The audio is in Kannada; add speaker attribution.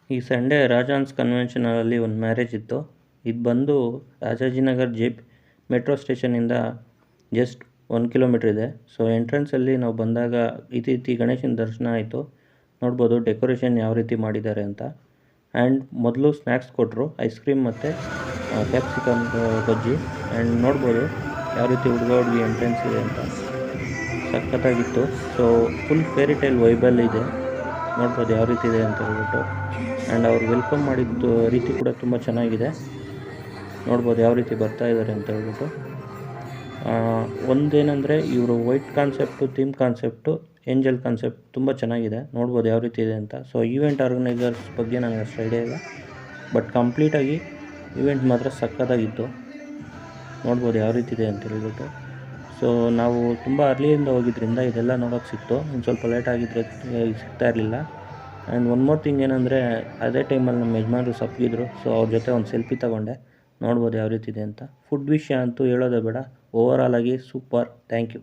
Speaker 1: ಈ ಸಂಡೇ ರಾಜಾನ್ಸ್ ಕನ್ವೆನ್ಷನ್ ಹಾಲಲ್ಲಿ ಒಂದು ಮ್ಯಾರೇಜ್ ಇತ್ತು. ಇದು ಬಂದು ರಾಜಾಜಿನಗರ್ ಮೆಟ್ರೋ ಸ್ಟೇಷನಿಂದ ಜಸ್ಟ್ 1 ಕಿಲೋಮೀಟ್ರ್ ಇದೆ. ಸೊ ಎಂಟ್ರೆನ್ಸಲ್ಲಿ ನಾವು ಬಂದಾಗ ಈ ರೀತಿ ಗಣೇಶನ ದರ್ಶನ ಆಯಿತು. ನೋಡ್ಬೋದು ಡೆಕೋರೇಷನ್ ಯಾವ ರೀತಿ ಮಾಡಿದ್ದಾರೆ ಅಂತ. ಆ್ಯಂಡ್ ಮೊದಲು ಸ್ನ್ಯಾಕ್ಸ್ ಕೊಟ್ಟರು, ಐಸ್ ಕ್ರೀಮ್ ಮತ್ತು ಕ್ಯಾಪ್ಸಿಕಮ್ ಬಜ್ಜಿ. ಆ್ಯಂಡ್ ನೋಡ್ಬೋದು ಯಾವ ರೀತಿ ಹುಡುಗ ಎಂಟ್ರೆನ್ಸ್ ಇದೆ ಅಂತ, ಸಖತ್ತಾಗಿತ್ತು. ಸೊ ಫುಲ್ ಫೇರಿ ಟೈಲ್ ವೈಬಲ್ಲಿ ಇದೆ, ನೋಡ್ಬೋದು ಯಾವ ರೀತಿ ಇದೆ ಅಂತ ಹೇಳ್ಬಿಟ್ಟು. ಆ್ಯಂಡ್ ಅವ್ರು ವೆಲ್ಕಮ್ ಮಾಡಿದ್ದು ರೀತಿ ಕೂಡ ತುಂಬ ಚೆನ್ನಾಗಿದೆ, ನೋಡ್ಬೋದು ಯಾವ ರೀತಿ ಬರ್ತಾ ಇದ್ದಾರೆ ಅಂತ ಹೇಳ್ಬಿಟ್ಟು. ಒಂದೇನೆಂದರೆ ಇವರು white concept, theme concept, angel concept ತುಂಬ ಚೆನ್ನಾಗಿದೆ, ನೋಡ್ಬೋದು ಯಾವ ರೀತಿ ಇದೆ ಅಂತ. ಸೊ ಈವೆಂಟ್ ಆರ್ಗನೈಸರ್ಸ್ ಬಗ್ಗೆ ನನಗೆ ಅಷ್ಟು ಐಡಿಯಾ ಇಲ್ಲ, ಬಟ್ ಕಂಪ್ಲೀಟಾಗಿ ಈವೆಂಟ್ ಮಾತ್ರ ಸಖತ್ತಾಗಿತ್ತು, ನೋಡ್ಬೋದು ಯಾವ ರೀತಿ ಇದೆ ಅಂತ ಹೇಳ್ಬಿಟ್ಟು. ಸೊ ನಾವು ತುಂಬ ಅರ್ಲಿಯಿಂದ ಹೋಗಿದ್ದರಿಂದ ಇದೆಲ್ಲ ನೋಡೋಕ್ಕೆ ಸಿಕ್ತು. ಇನ್ನು ಸ್ವಲ್ಪ ಲೇಟ್ ಆಗಿದ್ದರೆ ಸಿಗ್ತಾ ಇರಲಿಲ್ಲ. ಆ್ಯಂಡ್ ಒನ್ ಮೋರ್ ಥಿಂಗ್ ಏನಂದರೆ, ಅದೇ ಟೈಮಲ್ಲಿ ನಮ್ಮ ಯಜಮಾನರು ಸಪ್ಪಗಿದ್ರು. ಸೊ ಅವ್ರ ಜೊತೆ ಒಂದು ಸೆಲ್ಫಿ ತೊಗೊಂಡೆ, ನೋಡ್ಬೋದು ಯಾವ ರೀತಿ ಇದೆ ಅಂತ. ಫುಡ್ ವಿಷಯ ಅಂತೂ ಹೇಳೋದೇ ಬೇಡ, ಓವರಾಲ್ ಆಗಿ ಸೂಪರ್. Thank you.